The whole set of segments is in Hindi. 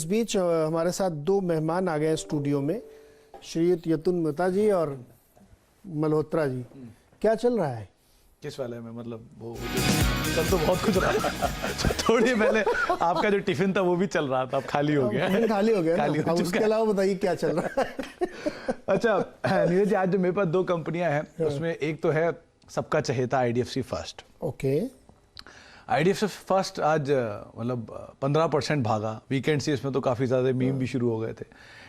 इस बीच हमारे साथ दो मेहमान आ गए स्टूडियो में, श्रीयुत यतुन मेहता जी और मल्होत्रा जी। क्या चल रहा है? किस वाले में? मतलब वो कल तो बहुत कुछ रहा था। थोड़ी पहले आपका जो टिफिन था वो भी चल रहा था, अब खाली हो गया। खाली हो गया खाली हो अब उसके अलावा बताइए क्या चल रहा है? अच्छा नीरज जी, आज जो मेरे पास दो कंपनियां हैं उसमें एक तो है सबका चहेता IDFC first. Okay. IDFC first आज मतलब 15% भागा। वीकेंड से इसमें तो काफ़ी ज़्यादा मीम भी शुरू हो गए थे।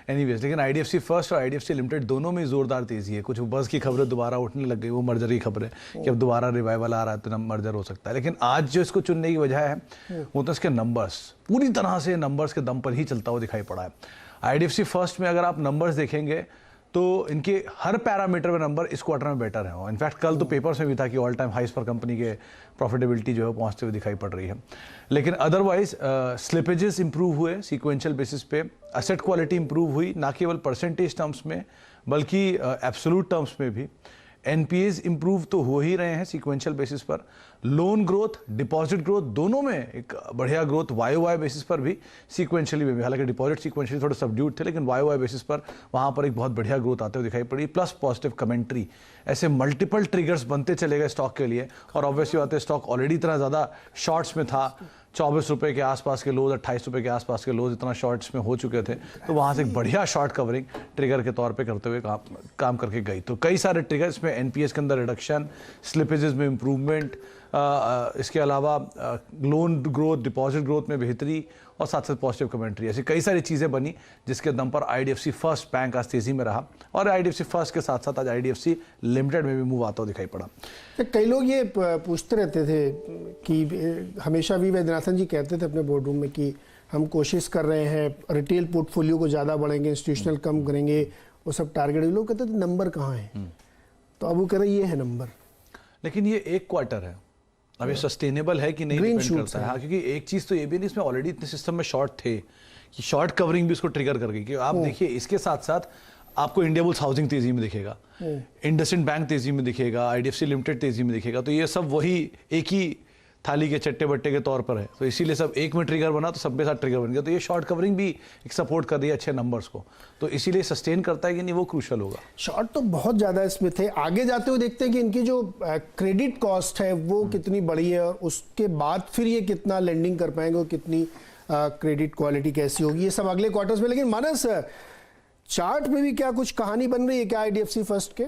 एनीवेज, लेकिन आईडीएफसी फर्स्ट और आईडीएफसी लिमिटेड दोनों में जोरदार तेजी है। कुछ बस की खबरें दोबारा उठने लग गई, वो मर्जर की खबरें कि अब दोबारा रिवाइवल आ रहा है तो मर्जर हो सकता है। लेकिन आज जो इसको चुनने की वजह है वो तो इसके नंबर्स, पूरी तरह से नंबर्स के दम पर ही चलता हुआ दिखाई पड़ा है। आईडीएफसी फर्स्ट में अगर आप नंबर्स देखेंगे तो इनके हर पैरामीटर में नंबर इस क्वार्टर में बेटर है। इनफैक्ट कल तो पेपर्स में भी था कि ऑल टाइम हाइस पर कंपनी के प्रॉफिटेबिलिटी जो है पहुंचते हुए दिखाई पड़ रही है। लेकिन अदरवाइज स्लिपेजेस इंप्रूव हुए सीक्वेंशियल बेसिस पे, एसेट क्वालिटी इंप्रूव हुई, ना केवल परसेंटेज टर्म्स में बल्कि एब्सोल्यूट टर्म्स में भी। एनपीएज इंप्रूव तो हो ही रहे हैं सीक्वेंशियल बेसिस पर। लोन ग्रोथ, डिपॉजिट ग्रोथ दोनों में एक बढ़िया ग्रोथ वाई बेसिस पर भी, सीक्वेंशियली में भी। हालांकि डिपॉजिट सीक्वेंशियली थोड़े सबड्यूड थे, लेकिन वाई बेसिस पर वहां पर एक बहुत बढ़िया ग्रोथ आते हुए दिखाई पड़ी। प्लस पॉजिटिव कमेंट्री, ऐसे मल्टीपल ट्रिगर्स बनते चले गए स्टॉक के लिए। और ऑब्वियसली बात है, स्टॉक ऑलरेडी इतना ज़्यादा शॉर्ट्स में था, 24 रुपये के आसपास के लोज, 28 रुपये के आसपास के लोज इतना शॉर्ट्स में हो चुके थे। तो वहाँ से एक बढ़िया शॉर्ट कवरिंग ट्रिगर के तौर पे करते हुए काम करके गई। तो कई सारे ट्रिगर्स में एनपीएस के अंदर रिडक्शन, स्लिपेजेस में इम्प्रूवमेंट, इसके अलावा लोन ग्रोथ, डिपॉजिट ग्रोथ में बेहतरी और साथ साथ पॉजिटिव कमेंट्री, ऐसी कई सारी चीज़ें बनी जिसके दम पर आईडीएफसी फर्स्ट बैंक आज तेजी में रहा। और आईडीएफसी फर्स्ट के साथ साथ आज आईडीएफसी लिमिटेड में भी मूव आता हुआ दिखाई पड़ा। कई लोग ये पूछते रहते थे कि हमेशा वी वैद्यनाथन जी कहते थे अपने बोर्ड रूम में कि हम कोशिश कर रहे हैं रिटेल पोर्टफोलियो को ज़्यादा बढ़ेंगे, इंस्टीट्यूशनल कम करेंगे, वो सब टारगेट। लोग कहते थे नंबर कहाँ है, तो अब वो कह रहे ये है नंबर। लेकिन ये एक क्वार्टर है, अब ये सस्टेनेबल है कि नहीं डिपेंड करता है। हाँ, क्योंकि एक चीज़ तो ये भी नहीं, इसमें ऑलरेडी इतने सिस्टम में शॉर्ट थे कि शॉर्ट कवरिंग भी इसको ट्रिगर कर गई। कि आप देखिए, इसके साथ साथ आपको इंडिया बुल्स हाउसिंग तेजी में दिखेगा, इंडसइंड बैंक तेजी में दिखेगा, आईडीएफसी लिमिटेड तेजी में दिखेगा। तो ये सब वही एक ही थाली के चट्टे बट्टे के तौर पर है। तो इसीलिए सब एक में ट्रिगर बना तो सब के साथ ट्रिगर बन गया। तो ये शॉर्ट कवरिंग भी एक सपोर्ट कर रही है अच्छे नंबर्स को, तो इसीलिए सस्टेन करता है कि नहीं, वो क्रूशल होगा। शॉर्ट तो बहुत ज़्यादा इसमें थे। आगे जाते हुए देखते हैं कि इनकी जो क्रेडिट कॉस्ट है वो कितनी बड़ी है, और उसके बाद फिर ये कितना लेंडिंग कर पाएंगे और कितनी क्रेडिट क्वालिटी कैसी होगी, ये सब अगले क्वार्टर्स में। लेकिन मानस, चार्ट में भी क्या कुछ कहानी बन रही है क्या आईडीएफसी फर्स्ट के?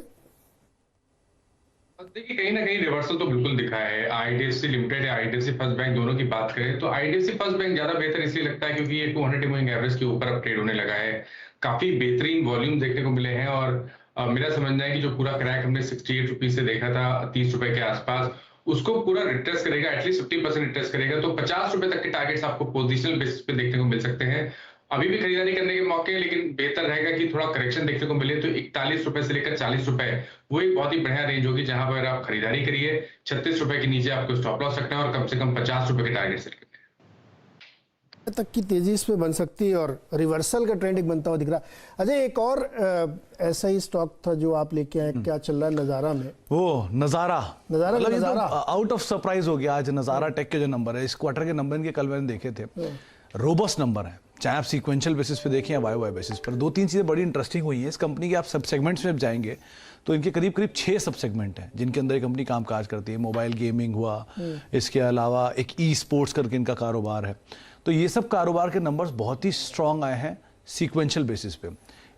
देखिए, कहीं ना कहीं रिवर्सल तो बिल्कुल दिखा है। आईडीएफसी लिमिटेड या आईडीएफसी फर्स्ट बैंक दोनों की बात करें तो आईडीएफसी फर्स्ट बैंक ज्यादा बेहतर इसलिए लगता है क्योंकि ये 200 मूविंग एवरेज के ऊपर अब ट्रेड होने लगा है। काफी बेहतरीन वॉल्यूम देखने को मिले हैं, और मेरा समझना है कि जो पूरा क्रैक हमने 68 रुपीज से देखा था 30 रुपए के आसपास, उसको पूरा रिट्रेस करेगा, एटलीस्ट 50% रिट्रेस करेगा। तो 50 रुपए तक के टारगेट्स आपको पोजिशनल बेसिस पे देखने को मिल सकते हैं। अभी भी खरीदारी करने के मौके, लेकिन बेहतर रहेगा कि थोड़ा करेक्शन देखने को मिले। तो 41 रुपए से लेकर 40 रुपए वो एक बहुत ही बढ़िया रेंज होगी जहां पर आप खरीदारी करिए। 36 रुपए के नीचे आपको स्टॉप लॉस रखना है और कम से कम 50 रुपए के टारगेट सेट करना है। तक की तेजी इस पे बन सकती है और रिवर्सल का ट्रेंड एक बनता हुआ दिख रहा है। अजय, एक और ऐसा ही स्टॉक था जो आप लेके आए, क्या चल रहा है नजारा में? वो नजारा नजारा आउट ऑफ सरप्राइज हो गया आज। नजारा टेक के जो नंबर है, इस क्वार्टर के नंबर इनके कल मैंने देखे थे, रोबस्ट नंबर है, चाहे आप सीक्वेंशियल बेसिस पे देखें या वाई बेसिस पर। दो तीन चीज़ें बड़ी इंटरेस्टिंग हुई हैं इस कंपनी की। आप सब सेगमेंट्स में जाएंगे तो इनके करीब करीब 6 सब सेगमेंट हैं जिनके अंदर ये कंपनी काम काज करती है। मोबाइल गेमिंग हुआ, इसके अलावा एक ई स्पोर्ट्स करके इनका कारोबार है। तो ये सब कारोबार के नंबर्स बहुत ही स्ट्रांग आए हैं सीक्वेंशियल बेसिस पे।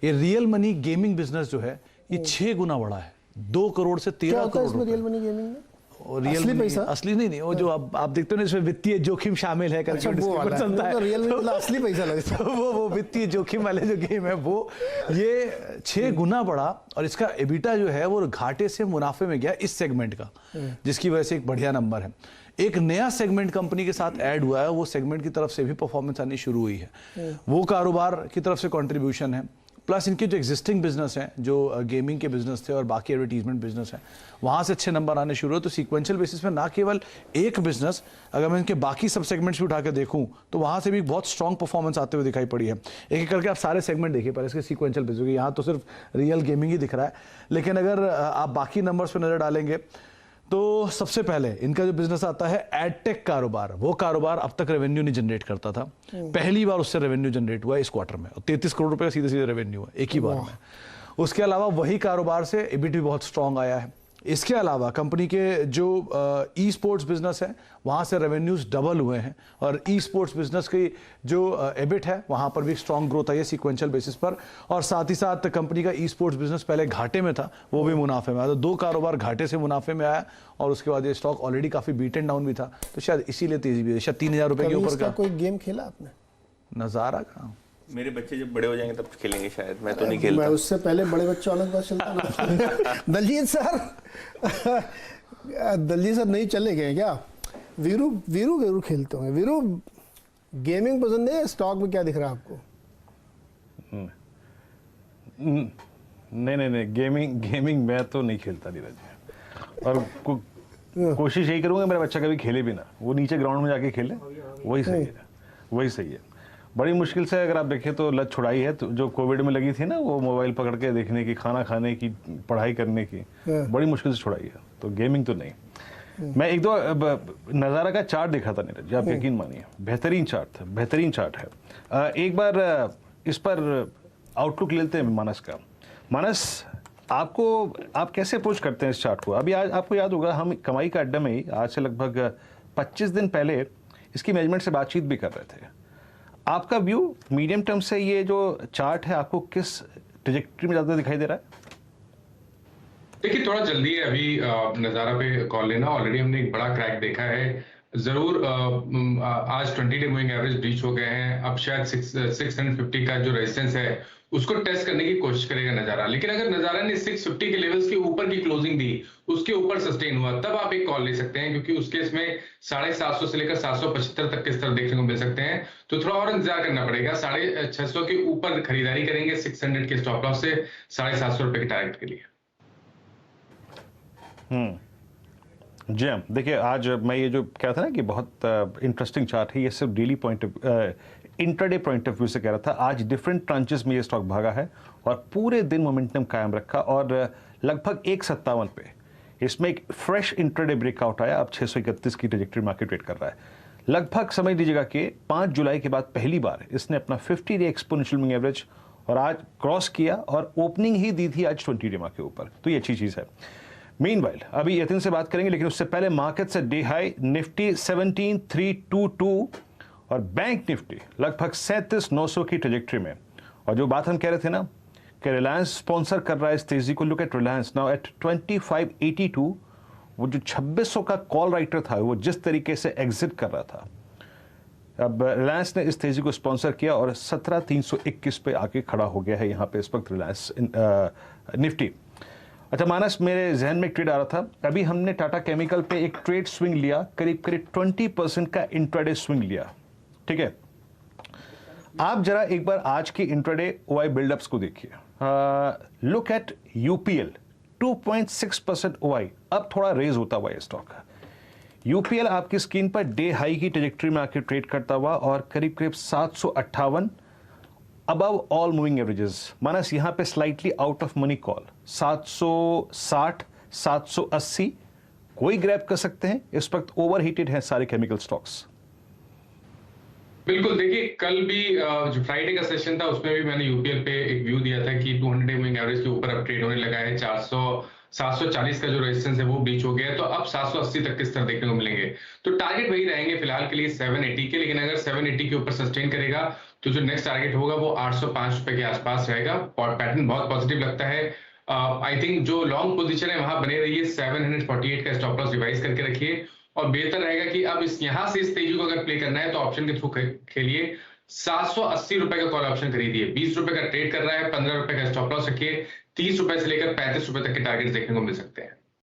ये रियल मनी गेमिंग बिजनेस जो है ये 6 गुना बढ़ा है, 2 करोड़ से 13 करोड़। रियल मनी गेमिंग में असली पैसा, असली नहीं, वो जो आप देखते हो ना, इसमें वित्तीय जोखिम शामिल है करके डिस्क्लेमर चलता है, रियल में असली पैसा लगता है। वो वित्तीय जोखिम वाले जो गेम है वो ये 6 गुना बढ़ा। और इसका एबिटा जो है वो घाटे से मुनाफे में गया इस सेगमेंट का, जिसकी वजह से एक बढ़िया नंबर है। एक नया सेगमेंट कंपनी के साथ ऐड हुआ है, वो सेगमेंट की तरफ से भी परफॉर्मेंस आनी शुरू हुई है, वो कारोबार की तरफ से कंट्रीब्यूशन है। प्लस इनके जो एग्जिस्टिंग बिजनेस हैं, जो गेमिंग के बिजनेस थे और बाकी एडवर्टीजमेंट बिजनेस हैं, वहाँ से अच्छे नंबर आने शुरू हो। तो सीक्वेंशियल बेसिस में ना केवल एक बिजनेस, अगर मैं इनके बाकी सब सेगमेंट्स भी उठा के देखूँ तो वहाँ से भी बहुत स्ट्रॉन्ग परफॉर्मेंस आते हुए दिखाई पड़ी है। एक एक करके आप सारे सेगमेंट देखिए पहले इसके सीक्वेंशियल बेसिस। यहाँ तो सिर्फ रियल गेमिंग ही दिख रहा है, लेकिन अगर आप बाकी नंबर्स पर नज़र डालेंगे तो सबसे पहले इनका जो बिजनेस आता है एडटेक कारोबार, वो कारोबार अब तक रेवेन्यू नहीं जनरेट करता था, पहली बार उससे रेवेन्यू जनरेट हुआ इस क्वार्टर में, 33 करोड़ रुपए का सीधे सीधे रेवेन्यू है एक ही बार में। उसके अलावा वही कारोबार से EBIT भी बहुत स्ट्रांग आया है। इसके अलावा कंपनी के जो ई स्पोर्ट्स बिजनेस है वहाँ से रेवेन्यूज डबल हुए हैं, और ई स्पोर्ट्स बिजनेस की जो EBIT है वहाँ पर भी स्ट्रांग ग्रोथ आई है सीक्वेंशियल बेसिस पर। और साथ ही साथ कंपनी का ई स्पोर्ट्स बिजनेस पहले घाटे में था, वो भी मुनाफे में आया। तो 2 कारोबार घाटे से मुनाफे में आया, और उसके बाद ये स्टॉक ऑलरेडी काफी बीट एंड डाउन भी था, तो शायद इसीलिए तेजी भी है। शायद 3000 रुपए के ऊपर का कोई गेम खेला आपने? नजारा का मेरे बच्चे जब बड़े हो जाएंगे तब खेलेंगे शायद, मैं तो नहीं खेलता। मैं उससे पहले बड़े बच्चों वाला बात चलता ना। दलजीत सर, दलजीत सर नहीं चले गए क्या? वीरू वीरू वीरू खेलते होंगे। वीरू, गेमिंग पसंद है, स्टॉक में क्या दिख रहा है आपको? नहीं, गेमिंग मैं तो नहीं खेलता नीरज, और कोशिश यही करूंगा मेरा बच्चा कभी खेले भी ना, वो नीचे ग्राउंड में जाके खेले, वही सही है, वही सही है। बड़ी मुश्किल से अगर आप देखें तो लत छुड़ाई है, तो जो कोविड में लगी थी ना, वो मोबाइल पकड़ के देखने की, खाना खाने की, पढ़ाई करने की, बड़ी मुश्किल से छुड़ाई है। तो गेमिंग तो नहीं। मैं एक दो नज़ारा का चार्ट देखा था नीरज, आप यकीन मानिए, बेहतरीन चार्ट था, बेहतरीन चार्ट है। एक बार इस पर आउटलुक लेते हैं मानस का। मानस, आप कैसे अप्रोच करते हैं इस चार्ट को? अभी आज आपको याद होगा, हम कमाई का अड्डा में ही आज से लगभग 25 दिन पहले इसकी मैनेजमेंट से बातचीत भी कर रहे थे। आपका व्यू मीडियम टर्म से ये जो चार्ट है, आपको किस ट्रैजेक्टरी में ज़्यादा दिखाई दे रहा है? देखिए, थोड़ा जल्दी है अभी नज़ारा पे कॉल लेना। ऑलरेडी हमने एक बड़ा क्रैक देखा है। जरूर आज 20 डे मूविंग एवरेज ब्रीच हो गए हैं। अब शायद 650 का जो रेजिस्टेंस है उसको टेस्ट करने की कोशिश करेगा नजारा। लेकिन अगर नजारा ने 650 के लेवल्स के ऊपर की क्लोजिंग दी, उसके ऊपर सस्टेन हुआ, तब आप एक कॉल ले सकते हैं, क्योंकि उसके इसमें 750 से लेकर 775 तक के स्तर देखने को मिल सकते हैं। तो थोड़ा और इंतजार करना पड़ेगा। 650 के ऊपर खरीदारी करेंगे 600 के स्टॉप लॉस से 750 रुपए के टारगेट के लिए। जी हाँ, देखिए आज मैं ये जो कह रहा था ना कि बहुत इंटरेस्टिंग चार्ट है, ये सिर्फ daily intraday point of view से कह रहा था। आज डिफरेंट ट्रांचेस में ये स्टॉक भागा है और पूरे दिन मोमेंटम कायम रखा, और लगभग 157 पे इसमें एक फ्रेश इंट्राडे ब्रेकआउट आया। अब 631 की ट्रैजेक्टरी मार्केट वेट कर रहा है। लगभग समझ लीजिएगा कि 5 जुलाई के बाद पहली बार इसने अपना 50 डे एक्सपोनेंशियल मूविंग एवरेज और आज क्रॉस किया, और ओपनिंग ही दी थी आज 20 डे मार्क के ऊपर, तो ये अच्छी चीज़ है। मीनवाइल अभी यतिन से बात करेंगे, लेकिन उससे पहले मार्केट से डे हाई निफ्टी 17,322 और बैंक निफ्टी लगभग 37,900 की ट्रैजेक्टरी में। और जो बात हम कह रहे थे ना कि रिलायंस स्पॉन्सर कर रहा है इस तेजी को, look at Reliance now at 2582। वो जो 2600 का कॉल राइटर था, वो जिस तरीके से एग्जिट कर रहा था, अब रिलायंस ने इस तेजी को स्पॉन्सर किया और 17,321 पे आके खड़ा हो गया है यहाँ पे इस वक्त रिलायंस निफ्टी। अच्छा मानस, मेरे जहन में एक ट्रेड आ रहा था। अभी हमने टाटा केमिकल पे एक ट्रेड स्विंग लिया, करीब 20% का इंट्राडे स्विंग लिया, ठीक है। आप जरा एक बार आज की इंट्राडे ओआई बिल्डअप्स को देखिए। लुक एट यूपीएल 2.6% ओआई, अब थोड़ा रेज होता हुआ है स्टॉक। यूपीएल आपकी स्क्रीन पर डे हाई की ट्रैजेक्टरी में आके ट्रेड करता हुआ और करीब 758 अबव ऑल मूविंग एवरेजेस। मानस यहां पे slightly out of money call 760 780 कोई ग्रैब कर सकते हैं। इस वक्त ओवरहीटेड हैं सारे केमिकल स्टॉक्स। बिल्कुल, देखिए कल भी जो फ्राइडे का सेशन था उसमें भी मैंने यूपीएल पे एक व्यू दिया था कि 200 डे मूविंग एवरेज के ऊपर अब ट्रेड होने लगा है। 740 का जो रेजिस्टेंस है वो ब्रीच हो गया है, तो अब 780 तक के स्तर देखने को मिलेंगे। तो टारगेट वही रहेंगे फिलहाल के लिए 780 के, लेकिन अगर 780 के ऊपर सस्टेन करेगा तो जो नेक्स्ट टारगेट होगा वो 805 रुपए के आसपास रहेगा। पैटर्न बहुत पॉजिटिव लगता है। आई थिंक जो लॉन्ग पोजीशन है वहां बने रहिए, 748 का स्टॉप लॉस रिवाइज करके रखिए, और बेहतर रहेगा कि अब यहां से इस तेजी को अगर प्ले करना है तो ऑप्शन के थ्रू खेलिए। 780 रुपए का कॉल ऑप्शन खरीदिए, 20 रुपए का ट्रेड कर रहा है, 15 रुपए का स्टॉप लॉस रखिए, 30 रुपए से लेकर 35 रुपए तक के टारगेट देखने को मिल सकते हैं।